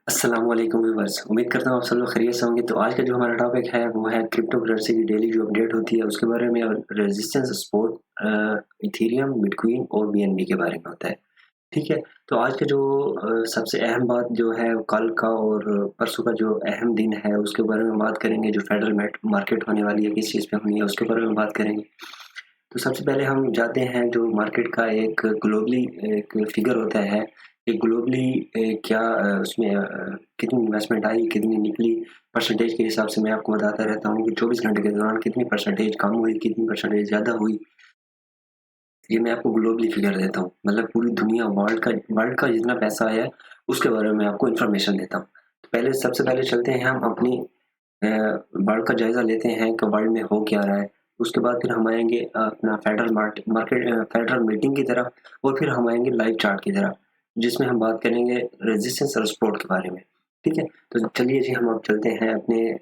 अस्सलाम वालेकुम व्यूअर्स, उम्मीद करता हूँ आप सब लोग खैरियत से होंगे। तो आज का जो हमारा टॉपिक है वो है क्रिप्टो करेंसी की डेली जो अपडेट होती है उसके बारे में, और रेजिस्टेंस सपोर्ट इथेरियम, बिटकॉइन और बीएनबी के बारे में होता है। ठीक है। तो आज का जो सबसे अहम बात जो है, कल का और परसों का जो अहम दिन है उसके बारे में बात करेंगे। जो फेडरल मार्केट होने वाली है, किस चीज़ पे होनी है उसके बारे में बात करेंगे। तो सबसे पहले हम जाते हैं जो मार्केट का एक ग्लोबली एक फिगर होता है कि ग्लोबली क्या उसमें कितनी इन्वेस्टमेंट आई, कितनी निकली। परसेंटेज के हिसाब से मैं आपको बताता रहता हूँ कि 24 घंटे के दौरान कितनी परसेंटेज कम हुई, कितनी परसेंटेज ज़्यादा हुई। ये मैं आपको ग्लोबली फिगर देता हूँ, मतलब पूरी दुनिया, वर्ल्ड का जितना पैसा है उसके बारे में आपको इन्फॉर्मेशन देता हूँ। तो पहले सबसे पहले चलते हैं हम अपनी वर्ल्ड का जायजा लेते हैं कि वर्ल्ड में हो क्या रहा है। उसके बाद फिर हम आएंगे अपना फेडरल मीटिंग की तरफ, और फिर हम आएंगे लाइव चार्ट की तरफ, जिसमें हम बात करेंगे रेजिस्टेंस और सपोर्ट के बारे में। ठीक है। तो चलिए जी, हम अब चलते हैं अपने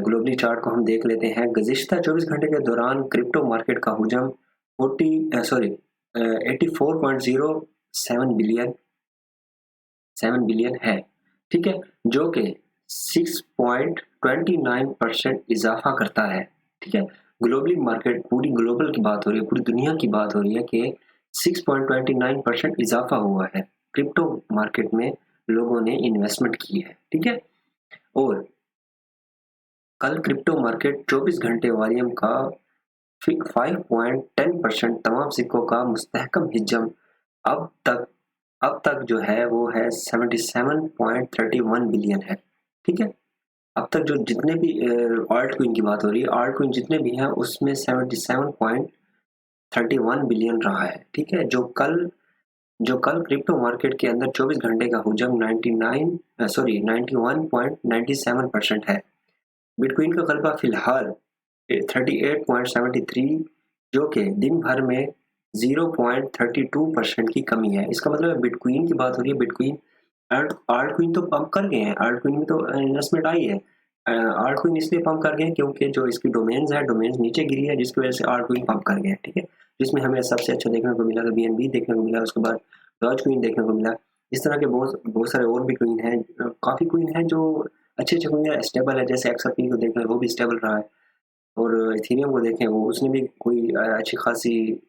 ग्लोबली चार्ट को हम देख लेते हैं। गुज़िश्ता 24 घंटे के दौरान क्रिप्टो मार्केट का हुजम 84.07 है। ठीक है। जो कि 6.29% इजाफा करता है। ठीक है। ग्लोबली मार्केट, पूरी ग्लोबल की बात हो रही है, पूरी दुनिया की बात हो रही है कि 6.29% इजाफा हुआ है क्रिप्टो मार्केट में, लोगों ने इन्वेस्टमेंट की है। ठीक है। और कल क्रिप्टो मार्केट 24 घंटे वॉल्यूम का 5.10% तमाम सिक्कों का मुस्तहकम हिजम अब तक अब तक जो है वो है 77.31 बिलियन है। ठीक है। अब तक जो जितने भी ऑल्ट क्विन की बात हो रही है, ऑल्ट क्विन जितने भी हैं उसमें 77.31 बिलियन रहा है। ठीक है। जो कल क्रिप्टो मार्केट के अंदर 24 घंटे का हुजम 91.97% है। बिटकॉइन का गलबा फिलहाल 38.73, जो कि दिन भर में 0.32% की कमी है। इसका मतलब है, बिटकॉइन की बात हो रही है, बिटकॉइन आल्ट क्विन तो पंप कर गए हैं, आल्ट क्विन में तो इन्वेस्टमेंट आई है। आल्ट क्विन इसलिए पंप कर गए हैं क्योंकि जो इसकी डोमेन्स है, डोमेन्स नीचे गिरी है, जिसकी वजह से आल्ट क्विन पंप कर गए हैं। ठीक है। जिसमें हमें सबसे अच्छा देखने को मिला तो बीएनबी देखने को मिला, उसके बाद डॉज क्विन देखने को मिला। इस तरह के बहुत बहुत सारे और भी क्विन हैं, काफ़ी क्विन हैं जो अच्छे अच्छे क्विन है, स्टेबल है। जैसे एक्सआरपी को देख लें, वो भी स्टेबल रहा है। और इथेरियम को देखें, वो उसने भी कोई अच्छी खासी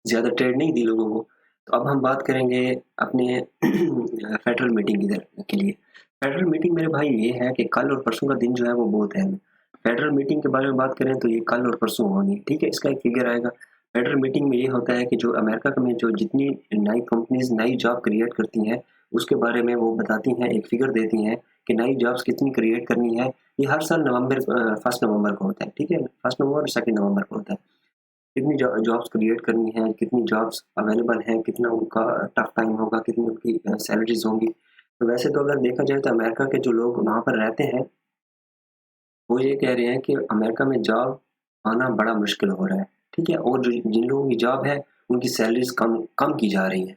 ज़्यादा ट्रेड नहीं दी लोगों को। तो अब हम बात करेंगे अपने फेडरल मीटिंग के लिए। फेडरल मीटिंग मेरे भाई ये है कि कल और परसों का दिन जो है वो बहुत अहम है। फेडरल मीटिंग के बारे में बात करें तो ये कल और परसों होनी है। ठीक है। इसका एक फिगर आएगा। फेडरल मीटिंग में ये होता है कि जो अमेरिका में जो जितनी नई कंपनीज नई जॉब क्रिएट करती हैं उसके बारे में वो बताती हैं, एक फिगर देती हैं कि नई जॉब्स कितनी क्रिएट करनी है। ये हर साल नवंबर 1 नवंबर को होता है। ठीक है। 1 नवंबर और 2 नवंबर को होता है। कितनी जॉब्स क्रिएट करनी है, कितनी जॉब्स अवेलेबल हैं, कितना उनका टफ टाइम होगा, कितनी उनकी सैलरीज होंगी। तो वैसे तो अगर देखा जाए तो अमेरिका के जो लोग वहाँ पर रहते हैं वो ये कह रहे हैं कि अमेरिका में जॉब आना बड़ा मुश्किल हो रहा है। ठीक है। और जो जिन लोगों की जॉब है उनकी सैलरीज कम कम की जा रही हैं।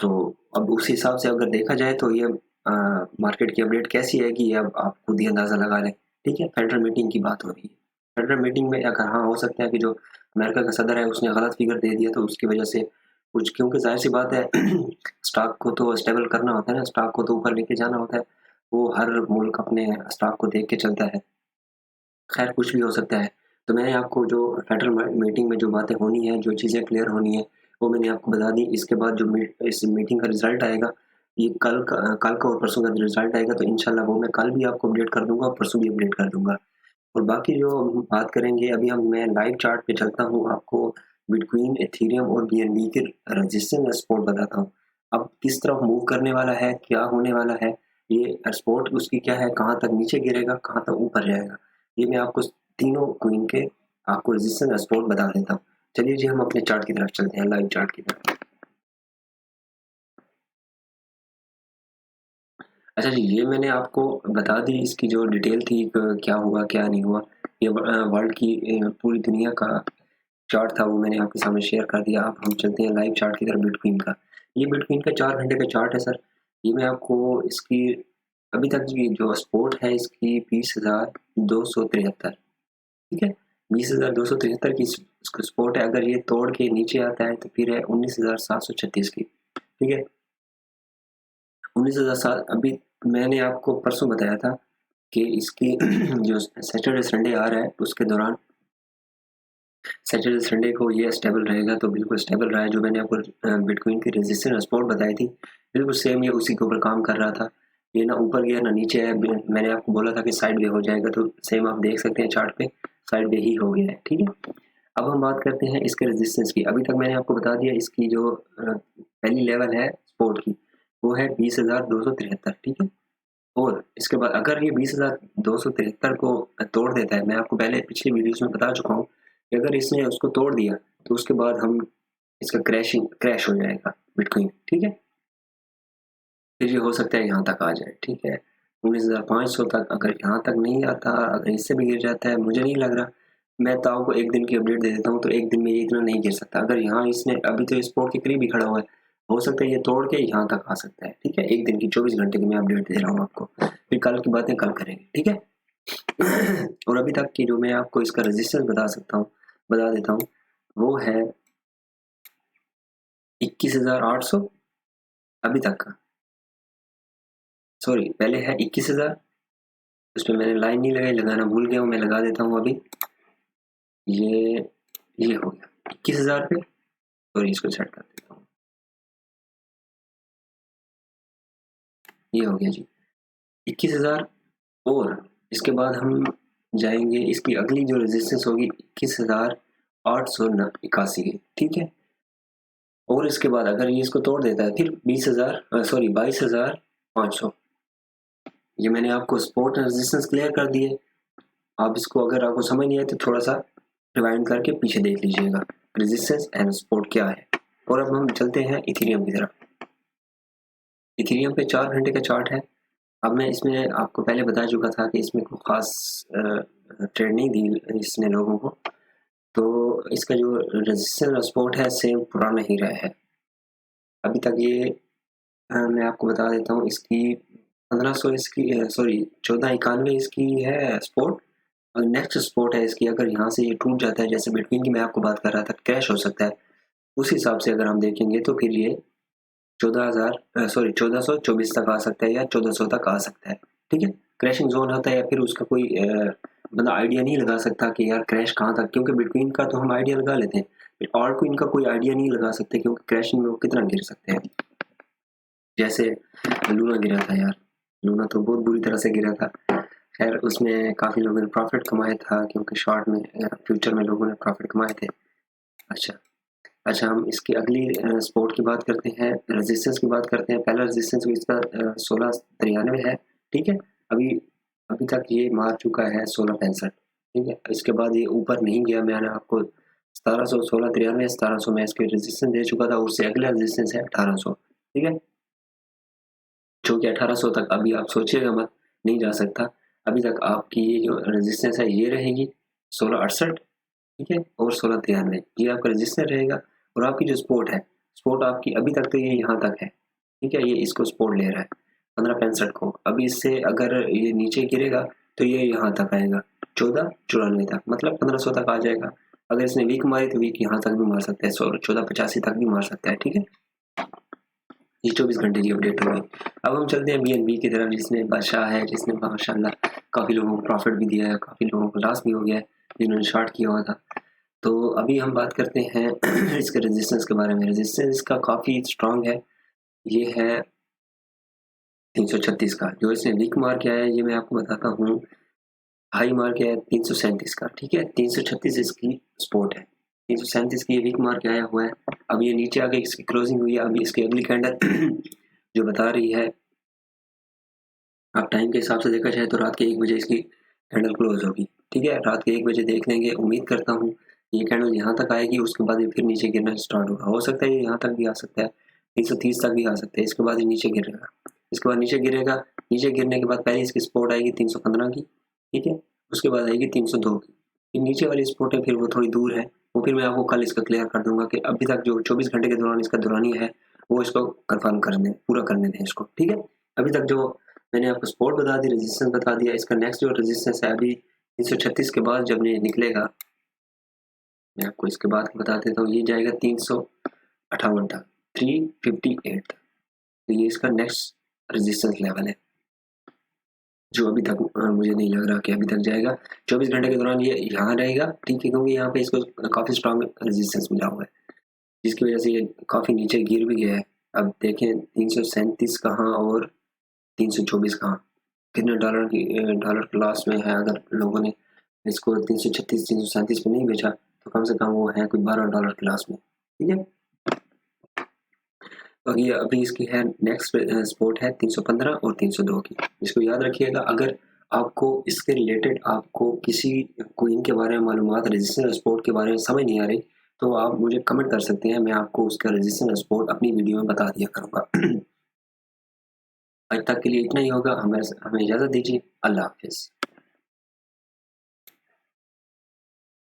तो अब उस हिसाब से अगर देखा जाए तो ये मार्केट की अपडेट कैसी है कि ये अब आप खुद ही अंदाज़ा लगा लें। ठीक है। फेडरल मीटिंग की बात हो रही है। फेडरल मीटिंग में अगर हाँ, हो सकता है कि जो अमेरिका का सदर है उसने गलत फिगर दे दिया तो उसकी वजह से कुछ, क्योंकि ज़ाहिर सी बात है स्टॉक को तो स्टेबल करना होता है ना, स्टॉक को तो ऊपर लेके जाना होता है। वो हर मुल्क अपने स्टॉक को देख के चलता है। खैर कुछ भी हो सकता है। तो मैंने आपको जो फेडरल मीटिंग में जो बातें होनी है, जो चीज़ें क्लियर होनी है, वो मैंने आपको बता दी। इसके बाद जो इस मीटिंग का रिजल्ट आएगा, ये कल का और परसों का रिजल्ट आएगा, तो इंशाल्लाह वो मैं कल भी आपको अपडेट कर दूंगा और परसों भी अपडेट कर दूंगा। और बाकी जो हम बात करेंगे, अभी मैं लाइव चार्ट पे चलता हूँ, आपको बिटकॉइन, एथेरियम और बीएनबी के रेजिस्टेंस सपोर्ट बताता हूँ। अब किस तरफ मूव करने वाला है, क्या होने वाला है, ये सपोर्ट उसकी क्या है, कहाँ तक नीचे गिरेगा, कहाँ तक ऊपर जाएगा, ये मैं आपको तीनों क्वीन के आपको रेजिस्टेंस सपोर्ट बता देता हूँ। चलिए जी, हम अपने चार्ट की तरफ चलते हैं, लाइव चार्ट की तरफ। अच्छा जी, ये मैंने आपको बता दी, इसकी जो डिटेल थी क्या हुआ क्या नहीं हुआ। ये वर्ल्ड की पूरी दुनिया का चार्ट था, वो मैंने आपके सामने शेयर कर दिया। अब हम चलते हैं लाइव चार्ट की तरफ, बिटकॉइन का। ये बिटकॉइन का 4 घंटे का चार्ट है सर। ये मैं आपको इसकी अभी तक की जो सपोर्ट है इसकी 20,273। ठीक है। 20,273 की सपोर्ट है। अगर ये तोड़ के नीचे आता है तो फिर है 19,736 की। ठीक है। 19,007 अभी मैंने आपको परसों बताया था कि इसकी जो सैटरडे संडे आ रहा है उसके दौरान सैटरडे संडे को ये स्टेबल रहेगा, तो बिल्कुल स्टेबल रहा है। जो मैंने आपको बिटकॉइन की रेजिस्टेंस और सपोर्ट बताई थी बिल्कुल सेम ये उसी के ऊपर काम कर रहा था। ये ना ऊपर गया ना नीचे है, मैंने आपको बोला था कि साइड वे हो जाएगा, तो सेम आप देख सकते हैं चार्ट पे साइड वे ही हो गया है। ठीक है, अब हम बात करते हैं इसके रेजिस्टेंस की। अभी तक मैंने आपको बता दिया इसकी जो पहली लेवल है सपोर्ट की वो है 20,273। ठीक है, और इसके बाद अगर ये 20,273 को तोड़ देता है, मैं आपको पहले पिछली वीडियोस में बता चुका हूँ कि अगर इसने उसको तोड़ दिया तो उसके बाद हम इसका क्रैश हो जाएगा बिटकॉइन। ठीक है, फिर ये हो सकता है यहाँ तक आ जाए। ठीक है, 19,500 तक अगर यहाँ तक नहीं आता, अगर इससे भी गिर जाता है, मुझे नहीं लग रहा। मैं तो आपको एक दिन की अपडेट दे देता हूँ, तो एक दिन में ये इतना नहीं गिर सकता। अगर यहाँ इसने अभी तो स्पोर्ट के करीब ही खड़ा हुआ है, हो सकता है ये तोड़ के यहाँ तक आ सकता है। ठीक है, एक दिन की 24 घंटे की मैं अपडेट दे रहा हूँ आपको, फिर कल की बातें कल करेंगे। ठीक है और अभी तक की जो मैं आपको इसका रेजिस्टेंस बता देता हूँ, वो है 21,800 अभी तक का। सॉरी, पहले है 21,000, उस पर मैंने लाइन नहीं लगाई, लगाना भूल गया हूँ, मैं लगा देता हूँ अभी। ये ये हो गया 21,000 पे, सॉरी इसको सेट कर देता हूँ, ये हो गया जी 21,000। और इसके बाद हम जाएंगे, इसकी अगली जो रेजिस्टेंस होगी 21,881 की। ठीक है, और इसके बाद अगर ये इसको तोड़ देता है फिर 22,500। ये मैंने आपको सपोर्ट रेजिस्टेंस क्लियर कर दिए। आप इसको अगर आपको समझ नहीं आए तो थोड़ा सा रिवाइंड करके पीछे देख लीजिएगा रेजिस्टेंस एंड सपोर्ट क्या है। और अब हम चलते हैं इथेरियम की तरफ। इथेरियम पे 4 घंटे का चार्ट है। अब मैं इसमें आपको पहले बता चुका था कि इसमें कोई खास ट्रेड नहीं दी इसने लोगों को, तो इसका जो रेजिस्टेंस और सपोर्ट है सेम पुराना ही रहा है अभी तक। ये मैं आपको बता देता हूँ, इसकी 1500 इसकी सॉरी 1491 इसकी है सपोर्ट, और नेक्स्ट सपोर्ट है इसकी अगर यहाँ से ये टूट जाता है, जैसे बिटकॉइन की मैं आपको बात कर रहा था क्रैश हो सकता है, उस हिसाब से अगर हम देखेंगे तो फिर ये 1424 तक आ सकता है या 1400 तक आ सकता है। ठीक है, क्रैशिंग जोन होता है या फिर उसका कोई बंदा आइडिया नहीं लगा सकता कि यार क्रैश कहाँ तक, क्योंकि बिटकॉइन का तो हम आइडिया लगा लेते हैं, फिर ऑल्ट कॉइन का कोई आइडिया नहीं लगा सकते क्योंकि क्रैशिंग में वो कितना गिर सकते हैं। जैसे लूना गिरा था यार, लूना तो बहुत बुरी तरह से गिरा था। खैर उसमें काफ़ी लोगों ने प्रॉफिट कमाया था क्योंकि शॉर्ट में फ्यूचर में लोगों ने प्रॉफिट कमाए थे। अच्छा अच्छा, हम इसकी अगली सपोर्ट की बात करते हैं, रेजिस्टेंस की बात करते हैं। पहला रेजिस्टेंस इसका 1693 है। ठीक है, अभी अभी तक ये मार चुका है 1665। ठीक है, इसके बाद ये ऊपर नहीं गया। मैंने आपको 1700 1693 1700 में इसके रेजिस्टेंस दे चुका था, उससे अगला रेजिस्टेंस है 1800। ठीक है, जो कि 1800 तक अभी आप सोचिएगा मत, नहीं जा सकता। अभी तक आपकी ये जो रेजिस्टेंस है ये रहेगी 1668। ठीक है, और 1693 ये आपका रजिस्टर रहेगा। और आपकी जो सपोर्ट है, सपोर्ट आपकी अभी तक तो ये यहाँ तक है। ठीक है, ये इसको सपोर्ट ले रहा है 1565 को। अभी इससे अगर ये नीचे गिरेगा तो ये यहाँ तक आएगा 1494 तक, मतलब 1500 तक आ जाएगा। अगर इसने वीक मारी तो वीक यहाँ तक भी मार सकता है, 1485 तक भी मार सकता है। ठीक है, ये 24 घंटे की अपडेट होगी। अब हम चलते हैं BNB की तरफ, जिसने बादशाह है, जिसने माशाल्लाह काफ़ी लोगों को प्रॉफिट भी दिया है, काफ़ी लोगों को लॉस भी हो गया है जिन्होंने शॉर्ट किया हुआ था। तो अभी हम बात करते हैं इसके रेजिस्टेंस के बारे में। रेजिस्टेंस इसका काफ़ी स्ट्रांग है, ये है 336 का। जो इसने वीक मार किया है ये मैं आपको बताता हूँ, हाई मार किया है 337 का। ठीक है, 336 इसकी सपोर्ट है, 337 की ये वीक मार के आया हुआ है। अब ये नीचे आके इसकी क्लोजिंग हुई है। अभी इसकी अगली कैंडल जो बता रही है, आप टाइम के हिसाब से देखा जाए तो रात के 1 बजे इसकी कैंडल क्लोज होगी। ठीक है, रात के 1 बजे देख लेंगे, उम्मीद करता हूँ ये कैंडल यहाँ तक आएगी, उसके बाद ये फिर नीचे गिरना स्टार्ट होगा। हो सकता है ये यहाँ तक भी आ सकता है, 330 तक भी आ सकता है, इसके बाद ये नीचे गिरेगा। इसके बाद नीचे गिरेगा, नीचे गिरने के बाद पहले इसकी सपोर्ट आएगी 315 की। ठीक है, उसके बाद आएगी 302 की। फिर नीचे वाली सपोर्ट है, फिर वो थोड़ी दूर है, वो फिर मैं आपको कल इसका क्लियर कर दूंगा कि अभी तक जो 24 घंटे के दौरान इसका दौरानिया है वो इसको कन्फर्म करने पूरा करने दें इसको। ठीक है, अभी तक जो मैंने आपको सपोर्ट बता दी, रेजिस्टेंस बता दिया, इसका नेक्स्ट जो रेजिस्टेंस है अभी 336 के बाद जब ये निकलेगा, मैं आपको इसके बाद बता देता हूँ, ये जाएगा 358 तक, 358 तक। तो ये इसका नेक्स्ट रेजिस्टेंस लेवल है, जो अभी तक मुझे नहीं लग रहा कि अभी तक जाएगा। 24 घंटे के दौरान ये यहाँ रहेगा, ठीक है, क्योंकि यहाँ पे इसको काफ़ी स्ट्रॉन्ग रेजिस्टेंस मिला हुआ है, जिसकी वजह से ये काफ़ी नीचे गिर भी गया है। अब देखें 337 कहाँ और 324 कहाँ, कितने डॉलर की डॉलर क्लास में है। अगर लोगों ने इसको 336 337 पे नहीं बेचा तो कम से कम वो है कोई $12 क्लास में, ठीक है। तो ये अभी इसकी है नेक्स्ट सपोर्ट है 315 और 302 की, इसको याद रखिएगा। अगर आपको इसके रिलेटेड आपको किसी कोइन के बारे में मालूमात, रेजिस्टेंस सपोर्ट के बारे में समझ नहीं आ रही, तो आप मुझे कमेंट कर सकते हैं, मैं आपको उसका रेजिस्टेंस सपोर्ट अपनी वीडियो में बता दिया करूँगा। आज तक के लिए इतना ही होगा, हमें इजाज़त दीजिए। अल्लाह हाफिज़।